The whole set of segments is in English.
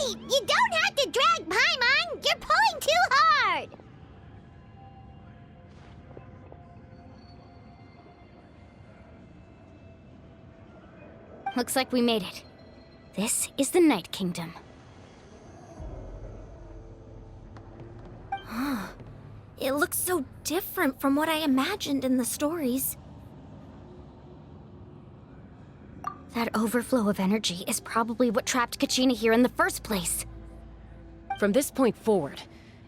Wait! You don't have to drag Paimon! You're pulling too hard! Looks like we made it. This is the Night Kingdom. It looks so different from what I imagined in the stories. That overflow of energy is probably what trapped Kachina here in the first place. From this point forward,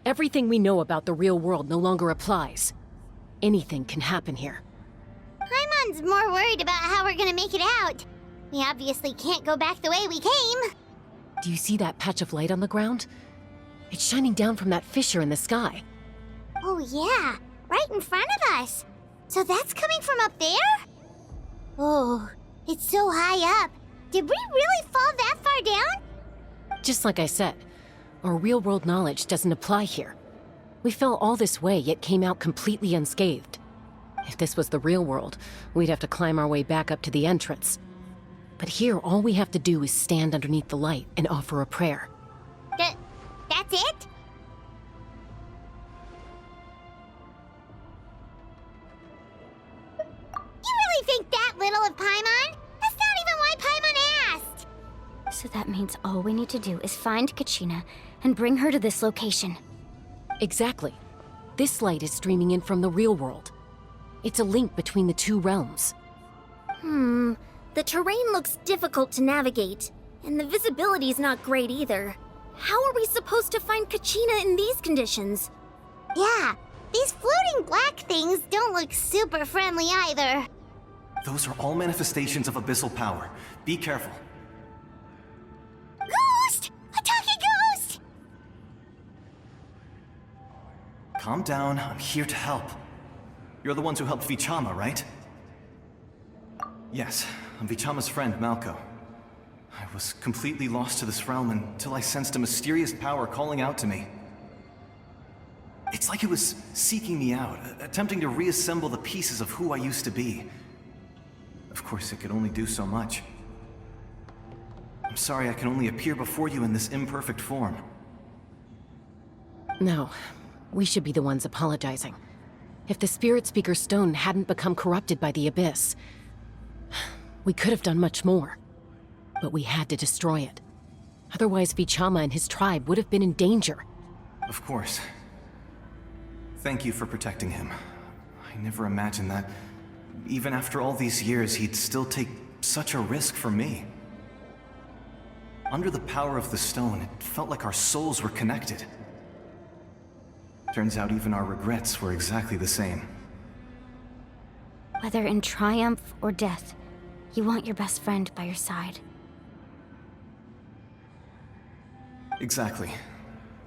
everything we know about the real world no longer applies. Anything can happen here. Paimon's more worried about how we're gonna make it out. We obviously can't go back the way we came. Do you see that patch of light on the ground? It's shining down from that fissure in the sky. Oh yeah, right in front of us. So that's coming from up there? Oh, it's so high up. Did we really fall that far down? Just like I said, our real-world knowledge doesn't apply here. We fell all this way, yet came out completely unscathed. If this was the real world, we'd have to climb our way back up to the entrance. But here, all we have to do is stand underneath the light and offer a prayer. That's it? You really think that little of Paimon? That's not even why Paimon asked! So that means all we need to do is find Kachina and bring her to this location. Exactly. This light is streaming in from the real world. It's a link between the two realms. The terrain looks difficult to navigate, and the visibility's not great either. How are we supposed to find Kachina in these conditions? Yeah, these floating black things don't look super friendly either. Those are all manifestations of abyssal power. Be careful. Ghost! A talking ghost! Calm down, I'm here to help. You're the ones who helped Vichama, right? Yes, I'm Vichama's friend, Malko. I was completely lost to this realm until I sensed a mysterious power calling out to me. It's like it was seeking me out, attempting to reassemble the pieces of who I used to be. Of course, it could only do so much. I'm sorry I can only appear before you in this imperfect form. No, we should be the ones apologizing. If the Spirit Speaker's stone hadn't become corrupted by the Abyss, we could have done much more. But we had to destroy it. Otherwise, Vichama and his tribe would have been in danger. Of course. Thank you for protecting him. I never imagined that, even after all these years, he'd still take such a risk for me. Under the power of the stone, it felt like our souls were connected. Turns out even our regrets were exactly the same. Whether in triumph or death, you want your best friend by your side. Exactly.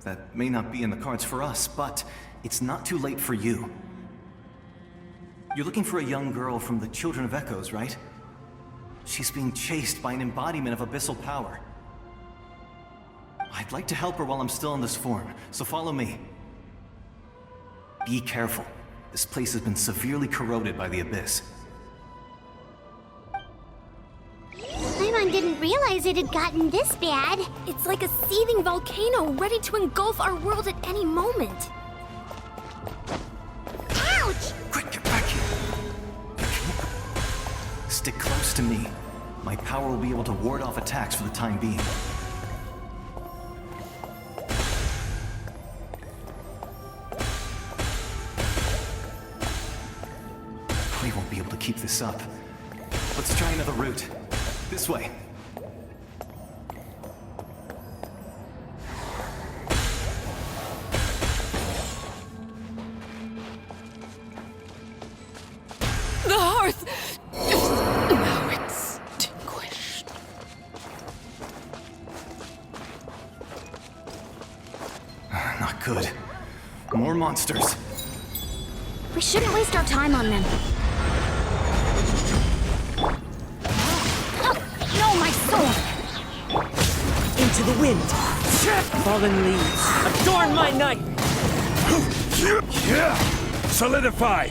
That may not be in the cards for us, but it's not too late for you. You're looking for a young girl from the Children of Echoes, right? She's being chased by an embodiment of abyssal power. I'd like to help her while I'm still in this form, so follow me. Be careful. This place has been severely corroded by the Abyss. Paimon didn't realize it had gotten this bad. It's like a seething volcano ready to engulf our world at any moment. Ouch! Quick, get back here! Stick close to me. My power will be able to ward off attacks for the time being. We won't be able to keep this up. Let's try another route. This way. The hearth is now extinguished. Not good. More monsters. We shouldn't waste our time on them. No, my sword! Into the wind! Fallen leaves, adorn my night! Solidify!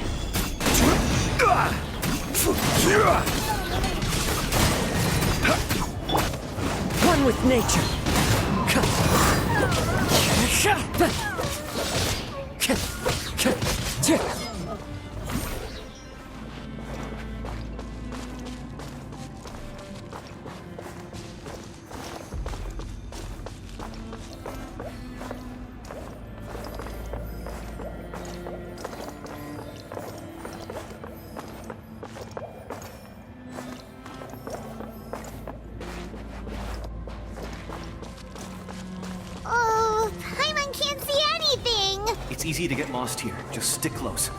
One with nature! Oh, Paimon can't see anything! It's easy to get lost here. Just stick close.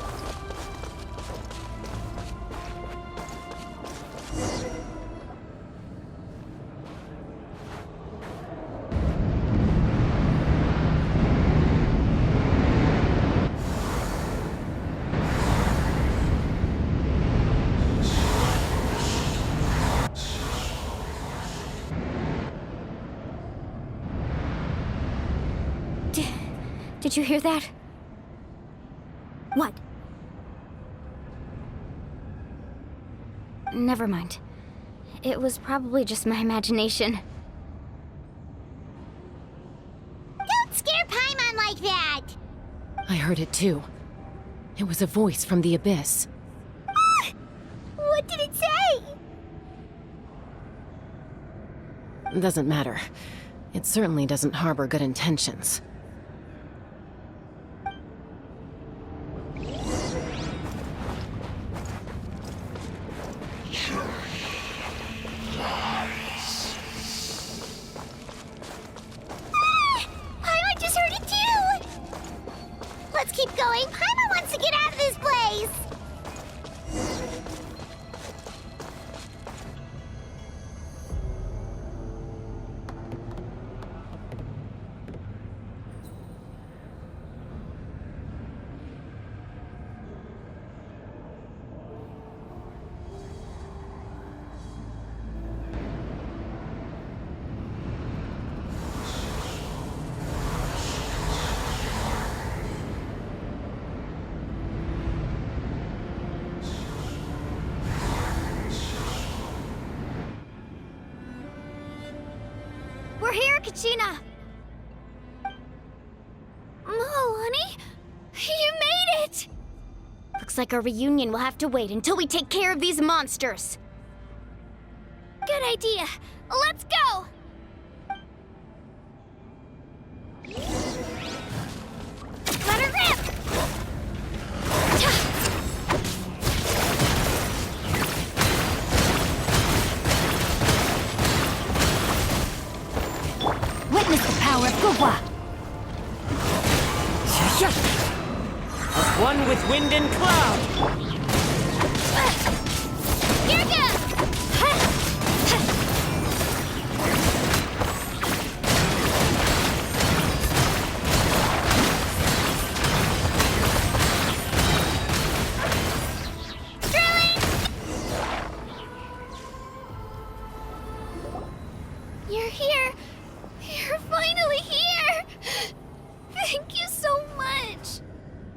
Did you hear that? What? Never mind. It was probably just my imagination. Don't scare Paimon like that! I heard it too. It was a voice from the abyss. What did it say? Doesn't matter. It certainly doesn't harbor good intentions. Paimon just heard it too! Let's keep going. Paimon wants to get out of this place! We're here, Kachina! Oh, honey? You made it! Looks like our reunion will have to wait until we take care of these monsters. Good idea. Let's go! Let her rip! Witness the power of Gugwa! As one with wind and cloud! You're here! You're finally here! Thank you so much!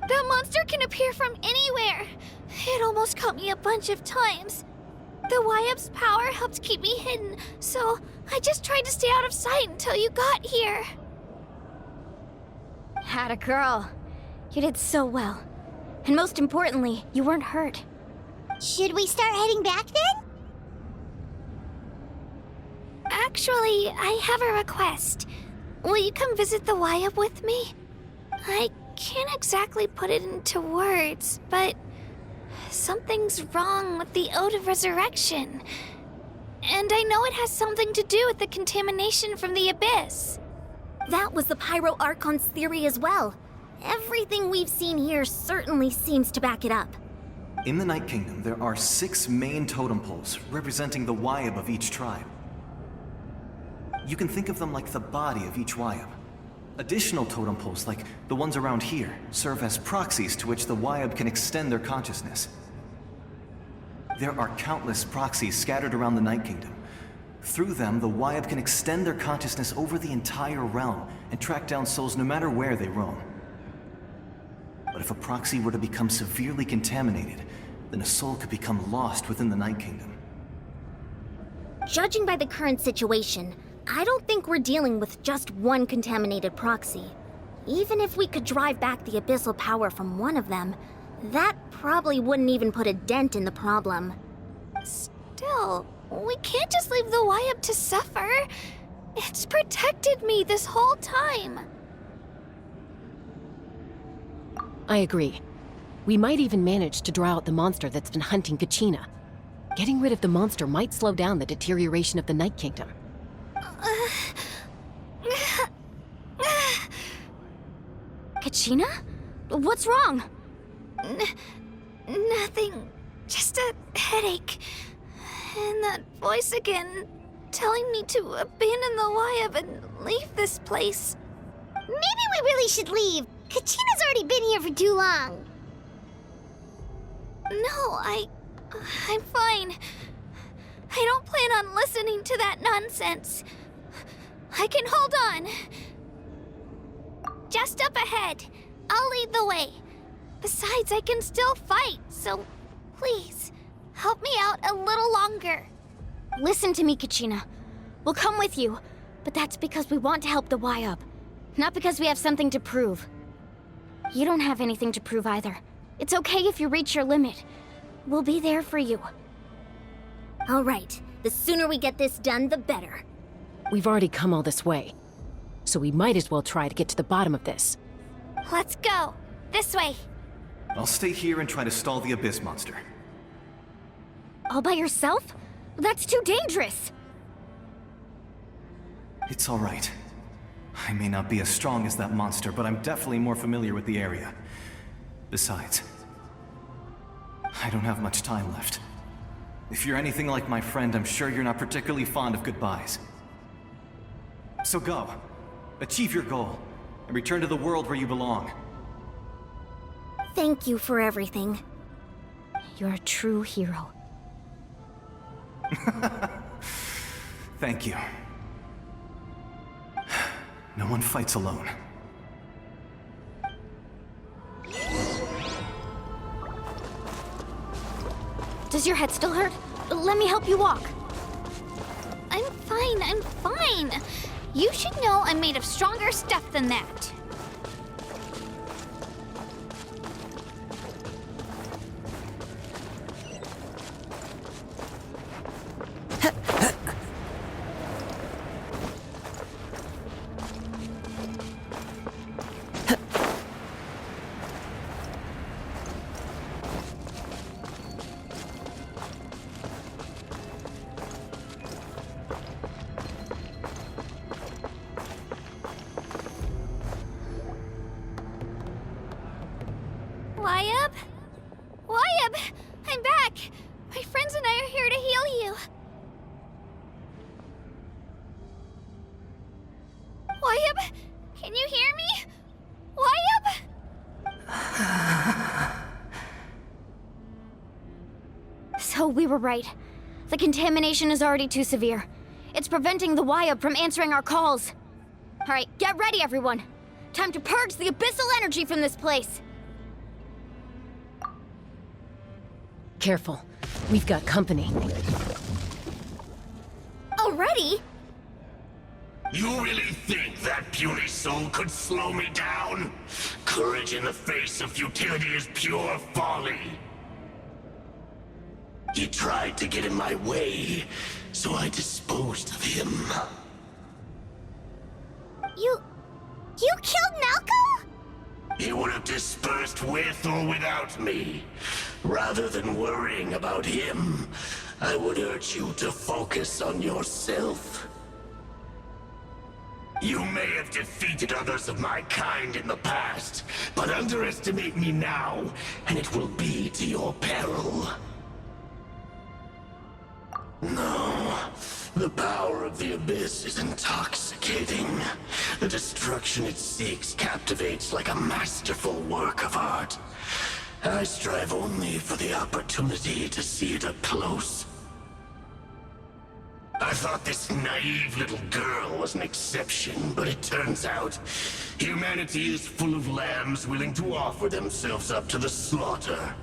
That monster can appear from anywhere. It almost caught me a bunch of times. The Wyap's power helped keep me hidden, so I just tried to stay out of sight until you got here. Atta girl. You did so well. And most importantly, you weren't hurt. Should we start heading back then? Actually, I have a request. Will you come visit the Wyap with me? I can't exactly put it into words, but something's wrong with the Ode of Resurrection. And I know it has something to do with the contamination from the Abyss. That was the Pyro Archon's theory as well. Everything we've seen here certainly seems to back it up. In the Night Kingdom, there are 6 main totem poles representing the Wyap of each tribe. You can think of them like the body of each Wyap. Additional totem poles, like the ones around here, serve as proxies to which the Wyap can extend their consciousness. There are countless proxies scattered around the Night Kingdom. Through them, the Wyap can extend their consciousness over the entire realm and track down souls no matter where they roam. But if a proxy were to become severely contaminated, then a soul could become lost within the Night Kingdom. Judging by the current situation, I don't think we're dealing with just one contaminated proxy. Even if we could drive back the abyssal power from one of them, that probably wouldn't even put a dent in the problem. Still, we can't just leave the Wyab to suffer. It's protected me this whole time. I agree. We might even manage to draw out the monster that's been hunting Kachina. Getting rid of the monster might slow down the deterioration of the Night Kingdom. Kachina? What's wrong? Nothing. Just a headache. And that voice again, telling me to abandon the Wyab and leave this place. Maybe we really should leave. Kachina's already been here for too long. No, I'm fine. I don't plan on listening to that nonsense. I can hold on. Just up ahead. I'll lead the way. Besides, I can still fight, so please, help me out a little longer. Listen to me, Kachina. We'll come with you, but that's because we want to help the Wyab, not because we have something to prove. You don't have anything to prove either. It's okay if you reach your limit. We'll be there for you. All right. The sooner we get this done, the better. We've already come all this way, so we might as well try to get to the bottom of this. Let's go. This way. I'll stay here and try to stall the Abyss monster. All by yourself? That's too dangerous. It's all right. I may not be as strong as that monster, but I'm definitely more familiar with the area. Besides, I don't have much time left. If you're anything like my friend, I'm sure you're not particularly fond of goodbyes. So go. Achieve your goal, and return to the world where you belong. Thank you for everything. You're a true hero. Thank you. No one fights alone. Does your head still hurt? Let me help you walk. I'm fine. You should know I'm made of stronger stuff than that. Wyab! I'm back! My friends and I are here to heal you. Wyab, can you hear me? Wyab? So we were right. The contamination is already too severe. It's preventing the Wyab from answering our calls. All right, get ready, everyone. Time to purge the abyssal energy from this place. Careful. We've got company. Already? You really think that puny soul could slow me down? Courage in the face of futility is pure folly. He tried to get in my way, so I disposed of him. You killed Malco? He would have dispersed with or without me. Rather than worrying about him, I would urge you to focus on yourself. You may have defeated others of my kind in the past, but underestimate me now, and it will be to your peril. No, the power of the Abyss is intoxicating. The destruction it seeks captivates like a masterful work of art. I strive only for the opportunity to see it up close. I thought this naive little girl was an exception, but it turns out humanity is full of lambs willing to offer themselves up to the slaughter.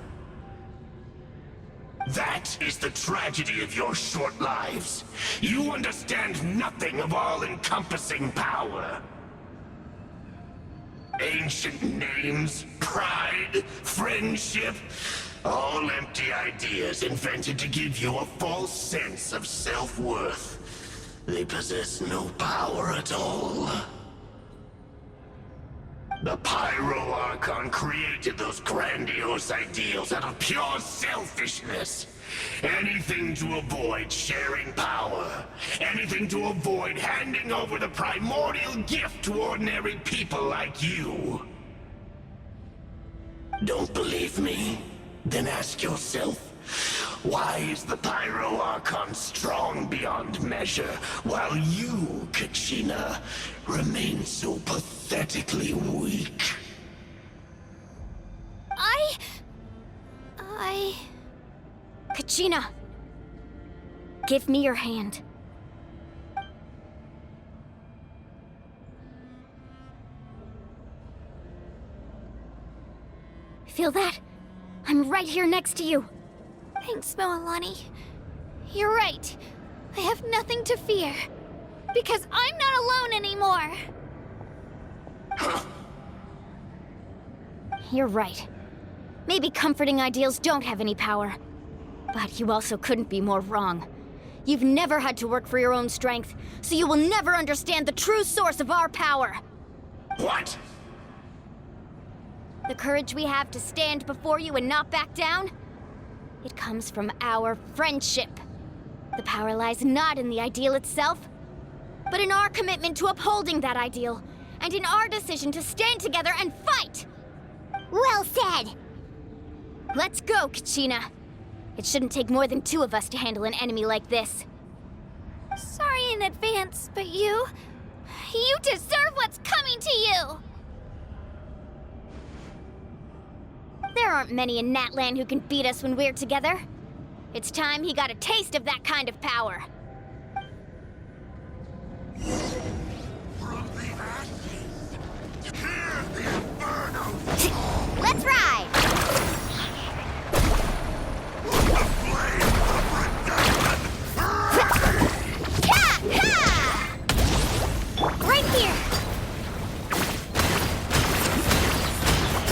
That is the tragedy of your short lives. You understand nothing of all-encompassing power. Ancient names, pride, friendship, all empty ideas invented to give you a false sense of self-worth. They possess no power at all. The Pyro Archon created those grandiose ideals out of pure selfishness. Anything to avoid sharing power. Anything to avoid handing over the primordial gift to ordinary people like you. Don't believe me? Then ask yourself, why is the Pyro Archon strong beyond measure, while you, Kachina, remain so pathetically weak? Kachina! Give me your hand. Feel that? I'm right here next to you. Thanks, Moalani. You're right. I have nothing to fear. Because I'm not alone anymore. You're right. Maybe comforting ideals don't have any power. But you also couldn't be more wrong. You've never had to work for your own strength, so you will never understand the true source of our power. What? The courage we have to stand before you and not back down? It comes from our friendship. The power lies not in the ideal itself, but in our commitment to upholding that ideal, and in our decision to stand together and fight! Well said! Let's go, Kachina. It shouldn't take more than 2 of us to handle an enemy like this. Sorry in advance, but you deserve what's coming to you! There aren't many in Natlan who can beat us when we're together. It's time he got a taste of that kind of power. Let's ride! Right here!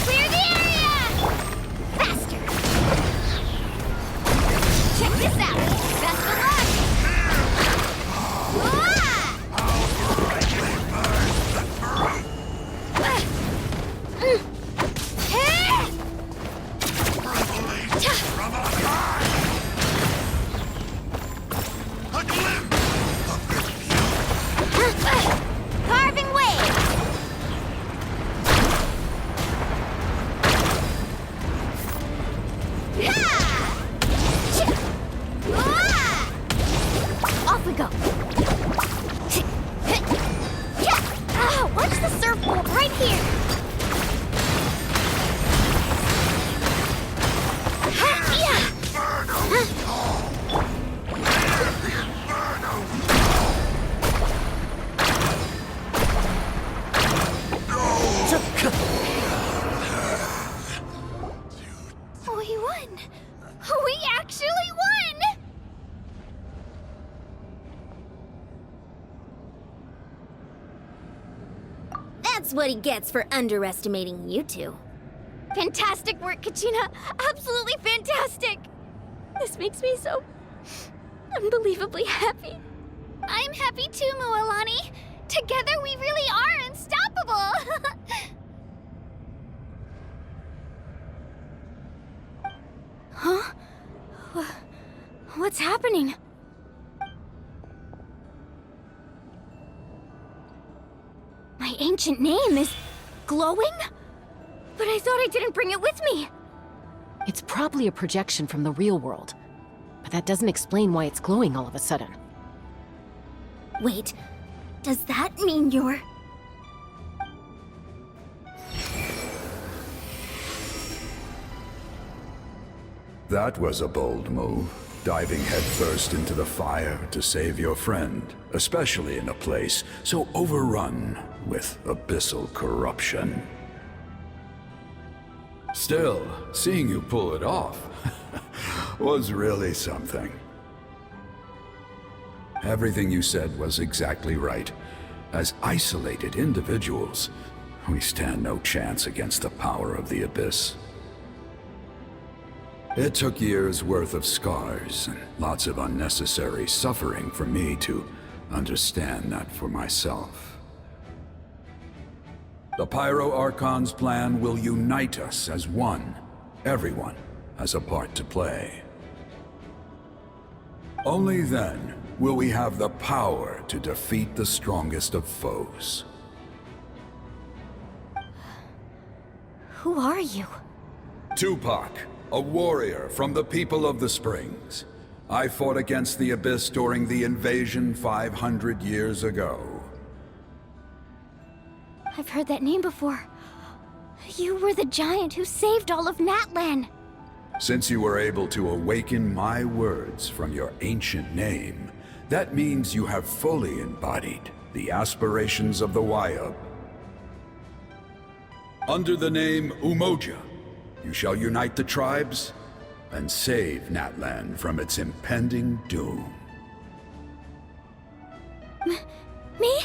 Clear the area! Faster! Check this out! Best of luck! Carving waves! Off we go! Ah, watch the surfboard right here! We won! We actually won! That's what he gets for underestimating you two. Fantastic work, Kachina! Absolutely fantastic! This makes me so unbelievably happy. I'm happy too, Moalani. Together we really are unstoppable! Huh? What's happening? My ancient name is glowing? But I thought I didn't bring it with me. It's probably a projection from the real world. But that doesn't explain why it's glowing all of a sudden. Wait, does that mean you're... That was a bold move, diving headfirst into the fire to save your friend, especially in a place so overrun with abyssal corruption. Still, seeing you pull it off was really something. Everything you said was exactly right. As isolated individuals, we stand no chance against the power of the Abyss. It took years' worth of scars and lots of unnecessary suffering for me to understand that for myself. The Pyro Archon's plan will unite us as one. Everyone has a part to play. Only then will we have the power to defeat the strongest of foes. Who are you? Tupac, a warrior from the people of the Springs. I fought against the Abyss during the invasion 500 years ago. I've heard that name before. You were the giant who saved all of Natlan. Since you were able to awaken my words from your ancient name, that means you have fully embodied the aspirations of the Wyub. Under the name Umoja, you shall unite the tribes and save Natlan from its impending doom. Me?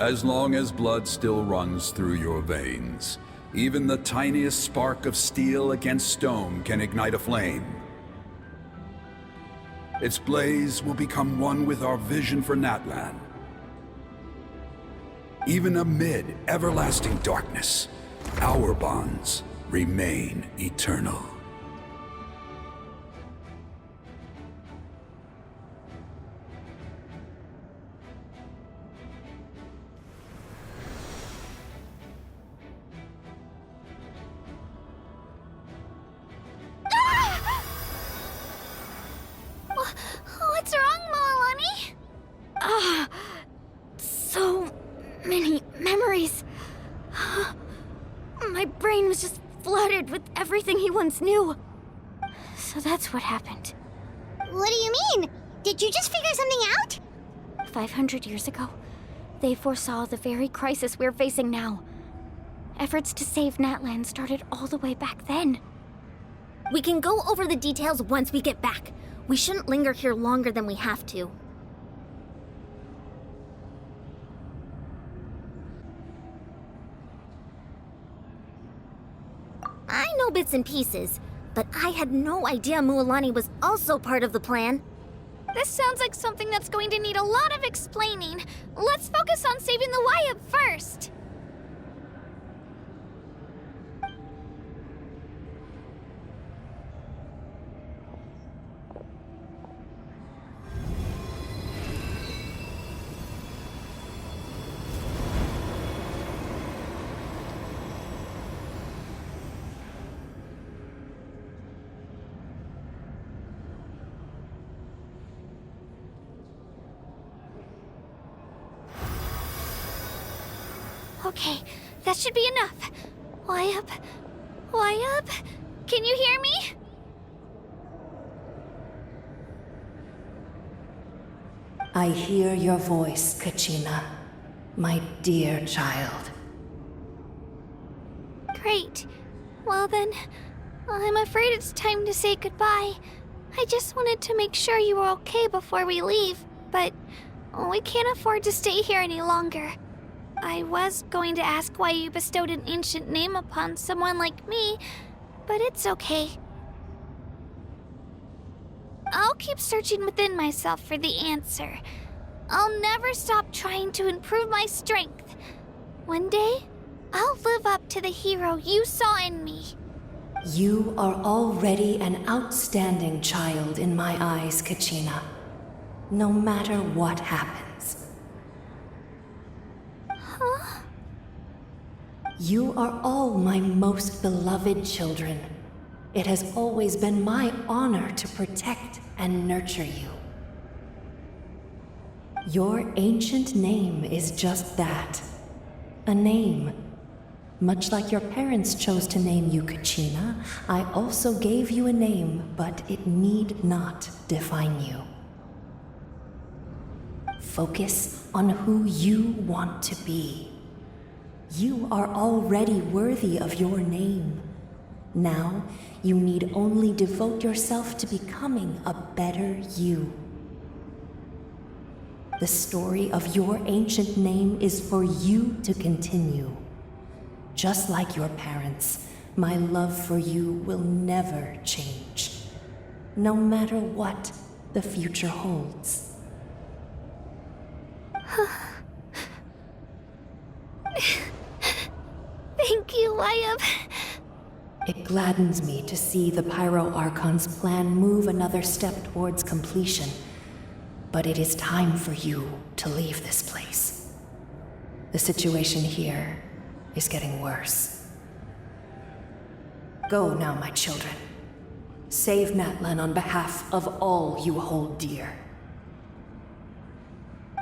As long as blood still runs through your veins, even the tiniest spark of steel against stone can ignite a flame. Its blaze will become one with our vision for Natlan. Even amid everlasting darkness, our bonds remain eternal. What's wrong, Moalani? So many memories. My brain was just flooded with everything he once knew. So that's what happened. What do you mean? Did you just figure something out? 500 years ago, they foresaw the very crisis we're facing now. Efforts to save Natlan started all the way back then. We can go over the details once we get back. We shouldn't linger here longer than we have to. I know bits and pieces, but I had no idea Mualani was also part of the plan. This sounds like something that's going to need a lot of explaining. Let's focus on saving the Wyub first. Okay, that should be enough. Wyub? Wyub? Can you hear me? I hear your voice, Kachina, my dear child. Great. Well then, I'm afraid it's time to say goodbye. I just wanted to make sure you were okay before we leave, but we can't afford to stay here any longer. I was going to ask why you bestowed an ancient name upon someone like me, but it's okay. I'll keep searching within myself for the answer. I'll never stop trying to improve my strength. One day, I'll live up to the hero you saw in me. You are already an outstanding child in my eyes, Kachina. No matter what happens. Huh? You are all my most beloved children. It has always been my honor to protect and nurture you. Your ancient name is just that. A name. Much like your parents chose to name you Kachina, I also gave you a name, but it need not define you. Focus on who you want to be. You are already worthy of your name. Now, you need only devote yourself to becoming a better you. The story of your ancient name is for you to continue. Just like your parents, my love for you will never change, no matter what the future holds. Thank you, Wyatt. It gladdens me to see the Pyro Archon's plan move another step towards completion. But it is time for you to leave this place. The situation here is getting worse. Go now, my children. Save Natlan on behalf of all you hold dear.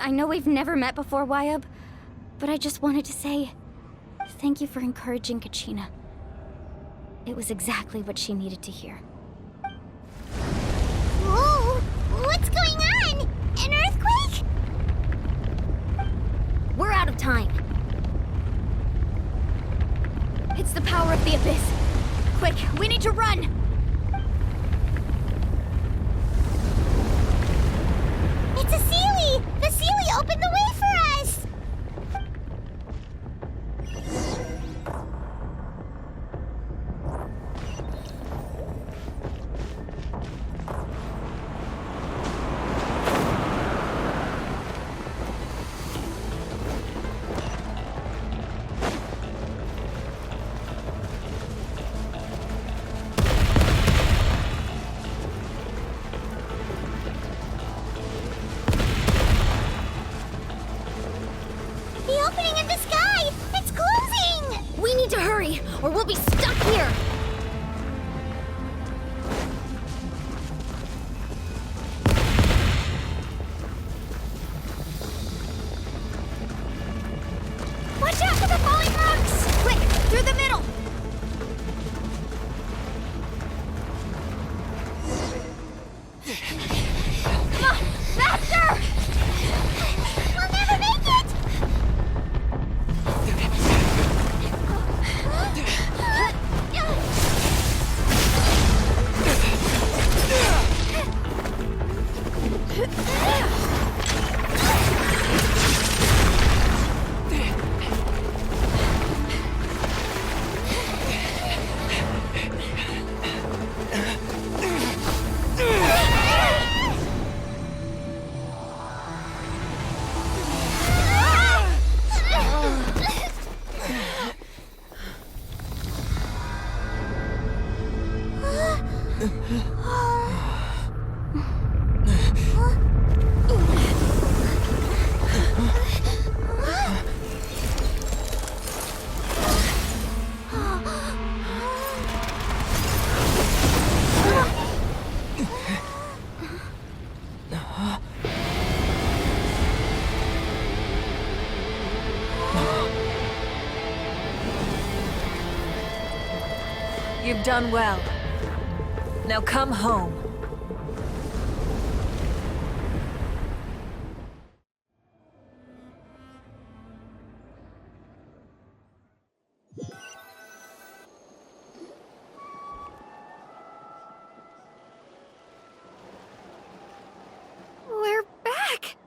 I know we've never met before, Wyatt, but I just wanted to say thank you for encouraging Kachina. It was exactly what she needed to hear. Whoa! What's going on? An earthquake? We're out of time. It's the power of the Abyss. Quick, we need to run! It's a Sealy! The Sealy opened the way for us! The opening in the sky! It's closing! We need to hurry, or we'll be stuck here! Watch out for the falling rocks! Quick, through the middle! Come on, faster! We'll never make it! You've done well. Now come home. We're back!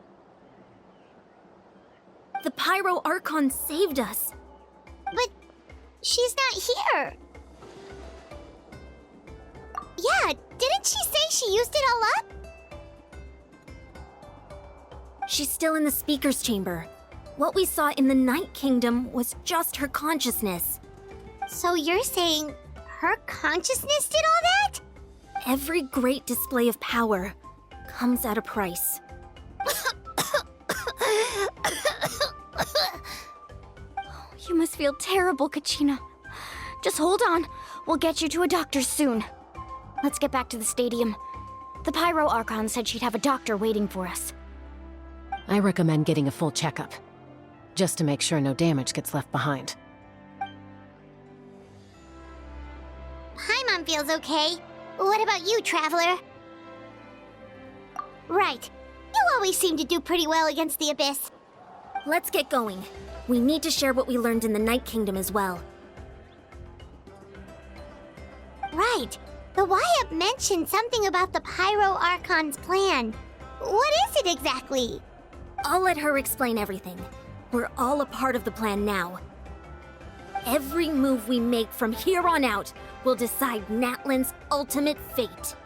The Pyro Archon saved us. But she's not here. Yeah, didn't she say she used it all up? She's still in the speaker's chamber. What we saw in the Night Kingdom was just her consciousness. So you're saying her consciousness did all that? Every great display of power comes at a price. You must feel terrible, Kachina. Just hold on. We'll get you to a doctor soon. Let's get back to the stadium. The Pyro Archon said she'd have a doctor waiting for us. I recommend getting a full checkup, just to make sure no damage gets left behind. Paimon feels okay. What about you, Traveler? Right. You always seem to do pretty well against the Abyss. Let's get going. We need to share what we learned in the Night Kingdom as well. Right. The Wyatt mentioned something about the Pyro Archon's plan. What is it exactly? I'll let her explain everything. We're all a part of the plan now. Every move we make from here on out will decide Natlan's ultimate fate.